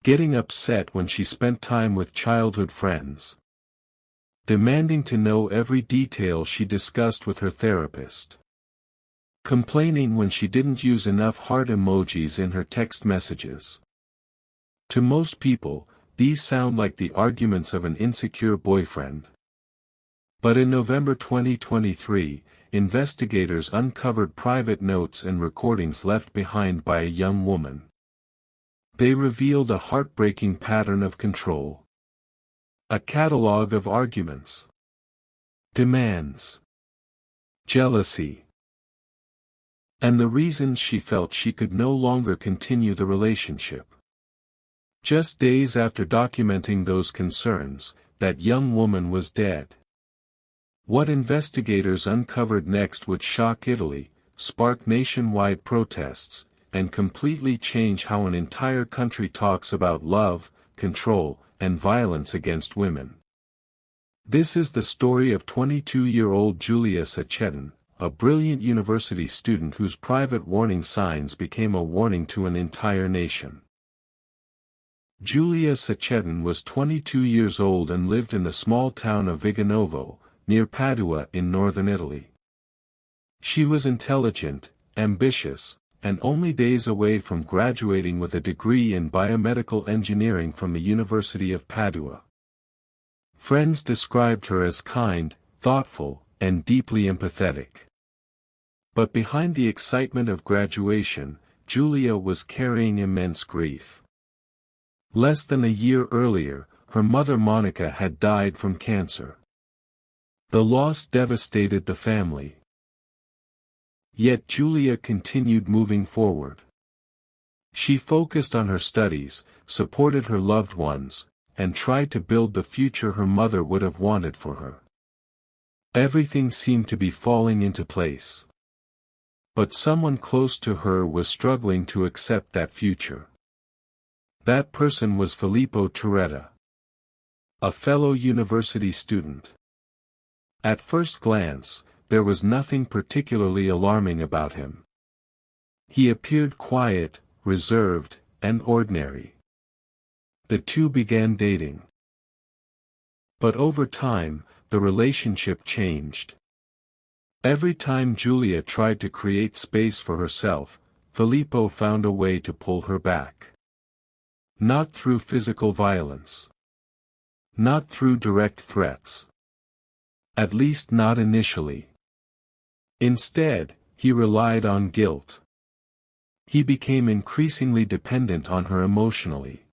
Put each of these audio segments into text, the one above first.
Getting upset when she spent time with childhood friends. Demanding to know every detail she discussed with her therapist. Complaining when she didn't use enough heart emojis in her text messages. To most people, these sound like the arguments of an insecure boyfriend. But in November 2023, investigators uncovered private notes and recordings left behind by a young woman. They revealed a heartbreaking pattern of control. A catalog of arguments. Demands. Jealousy. And the reasons she felt she could no longer continue the relationship. Just days after documenting those concerns, that young woman was dead. What investigators uncovered next would shock Italy, spark nationwide protests, and completely change how an entire country talks about love, control, and violence against women. This is the story of 22-year-old Giulia Cecchettin, a brilliant university student whose private warning signs became a warning to an entire nation. Giulia Cecchettin was 22 years old and lived in the small town of Viganovo, near Padua in northern Italy. She was intelligent, ambitious, and only days away from graduating with a degree in biomedical engineering from the University of Padua. Friends described her as kind, thoughtful, and deeply empathetic. But behind the excitement of graduation, Giulia was carrying immense grief. Less than a year earlier, her mother Monica had died from cancer. The loss devastated the family. Yet Giulia continued moving forward. She focused on her studies, supported her loved ones, and tried to build the future her mother would have wanted for her. Everything seemed to be falling into place. But someone close to her was struggling to accept that future. That person was Filippo Turetta, a fellow university student. At first glance, there was nothing particularly alarming about him. He appeared quiet, reserved, and ordinary. The two began dating. But over time, the relationship changed. Every time Giulia tried to create space for herself, Filippo found a way to pull her back. Not through physical violence. Not through direct threats. At least not initially. Instead, he relied on guilt. He became increasingly dependent on her emotionally.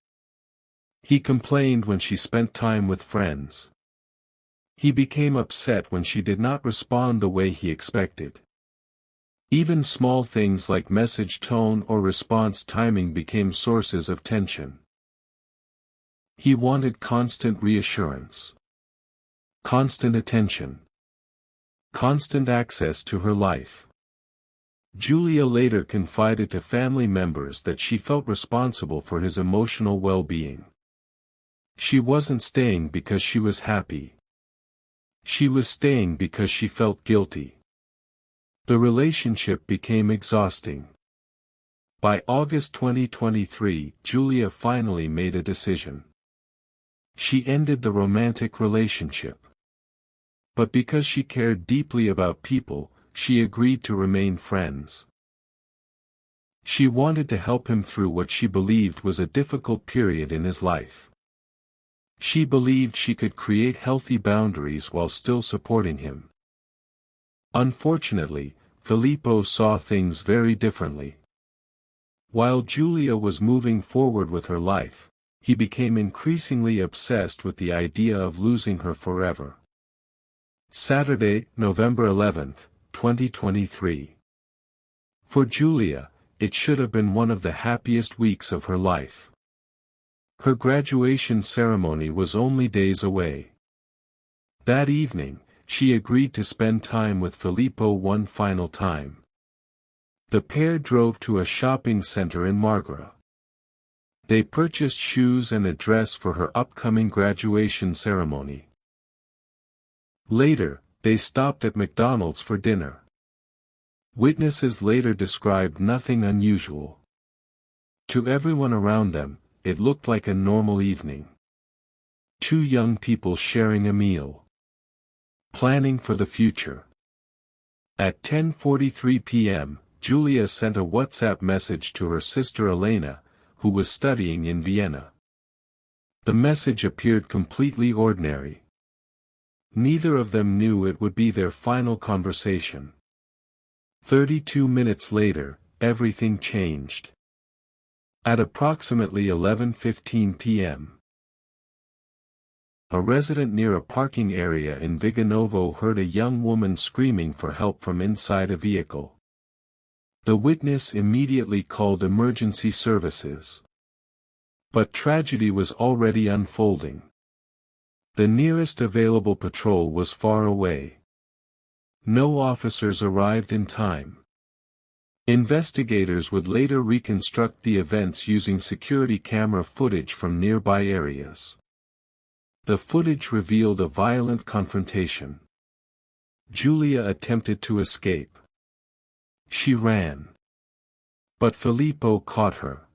He complained when she spent time with friends. He became upset when she did not respond the way he expected. Even small things like message tone or response timing became sources of tension. He wanted constant reassurance. Constant attention. Constant access to her life. Giulia later confided to family members that she felt responsible for his emotional well-being. She wasn't staying because she was happy. She was staying because she felt guilty. The relationship became exhausting. By August 2023, Giulia finally made a decision. She ended the romantic relationship. But because she cared deeply about people, she agreed to remain friends. She wanted to help him through what she believed was a difficult period in his life. She believed she could create healthy boundaries while still supporting him. Unfortunately, Filippo saw things very differently. While Giulia was moving forward with her life, he became increasingly obsessed with the idea of losing her forever. Saturday, November 11, 2023. For Giulia, it should have been one of the happiest weeks of her life. Her graduation ceremony was only days away. That evening, she agreed to spend time with Filippo one final time. The pair drove to a shopping center in Margara. They purchased shoes and a dress for her upcoming graduation ceremony. Later, they stopped at McDonald's for dinner. Witnesses later described nothing unusual. To everyone around them, it looked like a normal evening. Two young people sharing a meal. Planning for the future. At 10:43 p.m., Giulia sent a WhatsApp message to her sister Elena, who was studying in Vienna. The message appeared completely ordinary. Neither of them knew it would be their final conversation. 32 minutes later, everything changed. At approximately 11:15 p.m., a resident near a parking area in Viganovo heard a young woman screaming for help from inside a vehicle. The witness immediately called emergency services. But tragedy was already unfolding. The nearest available patrol was far away. No officers arrived in time. Investigators would later reconstruct the events using security camera footage from nearby areas. The footage revealed a violent confrontation. Giulia attempted to escape. She ran. But Filippo caught her.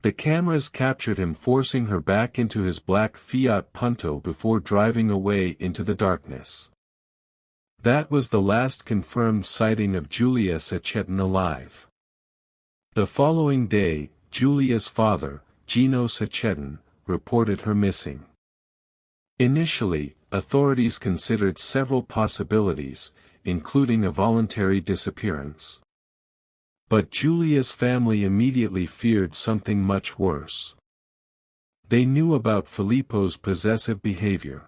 The cameras captured him forcing her back into his black Fiat Punto before driving away into the darkness. That was the last confirmed sighting of Giulia Cecchettin alive. The following day, Giulia's father, Gino Cecchettin, reported her missing. Initially, authorities considered several possibilities, including a voluntary disappearance. But Giulia's family immediately feared something much worse. They knew about Filippo's possessive behavior.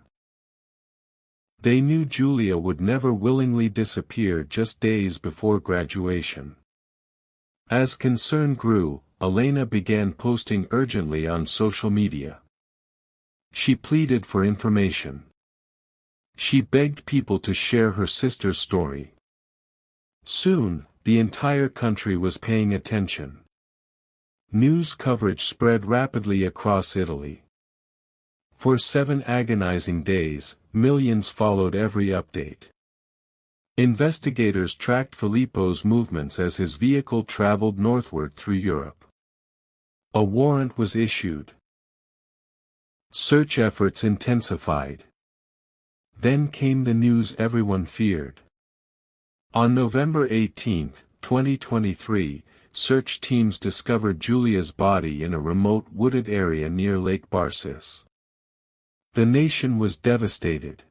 They knew Giulia would never willingly disappear just days before graduation. As concern grew, Elena began posting urgently on social media. She pleaded for information. She begged people to share her sister's story. Soon, the entire country was paying attention. News coverage spread rapidly across Italy. For 7 agonizing days, millions followed every update. Investigators tracked Filippo's movements as his vehicle traveled northward through Europe. A warrant was issued. Search efforts intensified. Then came the news everyone feared. On November 18, 2023, search teams discovered Giulia's body in a remote wooded area near Lake Barsis. The nation was devastated.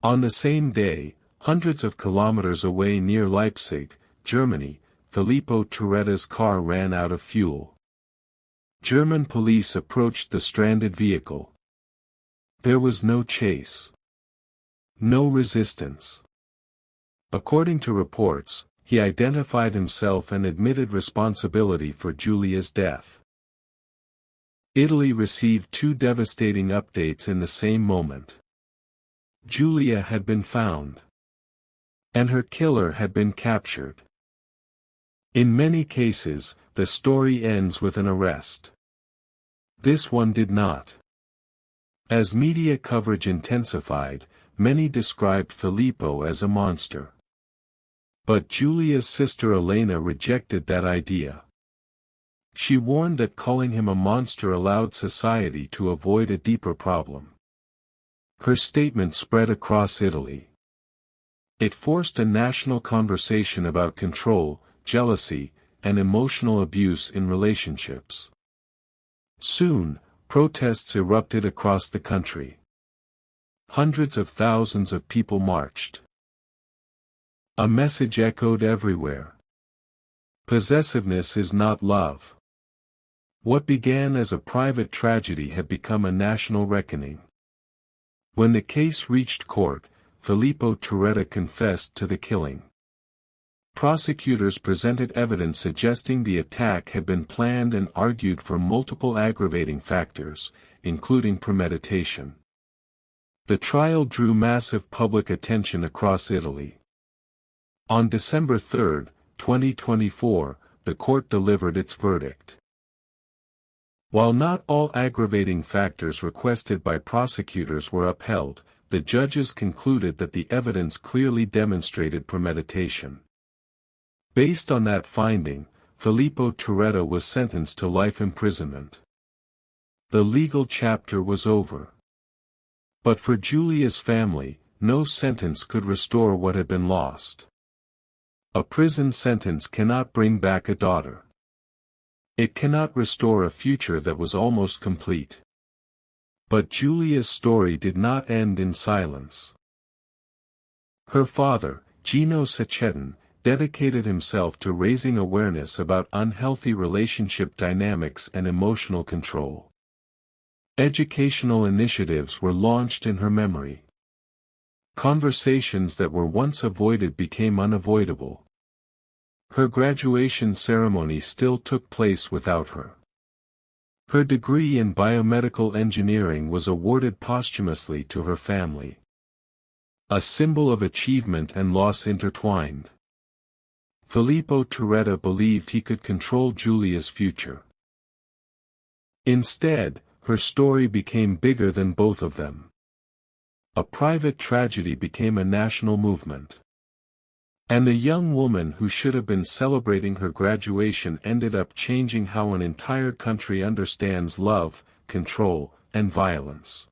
On the same day, hundreds of kilometers away near Leipzig, Germany, Filippo Turetta's car ran out of fuel. German police approached the stranded vehicle. There was no chase. No resistance. According to reports, he identified himself and admitted responsibility for Giulia's death. Italy received 2 devastating updates in the same moment. Giulia had been found. And her killer had been captured. In many cases, the story ends with an arrest. This one did not. As media coverage intensified, many described Filippo as a monster. But Giulia's sister Elena rejected that idea. She warned that calling him a monster allowed society to avoid a deeper problem. Her statement spread across Italy. It forced a national conversation about control, jealousy, and emotional abuse in relationships. Soon, protests erupted across the country. Hundreds of thousands of people marched. A message echoed everywhere. Possessiveness is not love. What began as a private tragedy had become a national reckoning. When the case reached court, Filippo Turetta confessed to the killing. Prosecutors presented evidence suggesting the attack had been planned and argued for multiple aggravating factors, including premeditation. The trial drew massive public attention across Italy. On December 3, 2024, the court delivered its verdict. While not all aggravating factors requested by prosecutors were upheld, the judges concluded that the evidence clearly demonstrated premeditation. Based on that finding, Filippo Turetta was sentenced to life imprisonment. The legal chapter was over. But for Giulia's family, no sentence could restore what had been lost. A prison sentence cannot bring back a daughter. It cannot restore a future that was almost complete. But Giulia's story did not end in silence. Her father, Giulia Cecchettin, dedicated himself to raising awareness about unhealthy relationship dynamics and emotional control. Educational initiatives were launched in her memory. Conversations that were once avoided became unavoidable. Her graduation ceremony still took place without her. Her degree in biomedical engineering was awarded posthumously to her family. A symbol of achievement and loss intertwined. Filippo Turetta believed he could control Giulia's future. Instead, her story became bigger than both of them. A private tragedy became a national movement. And the young woman who should have been celebrating her graduation ended up changing how an entire country understands love, control, and violence.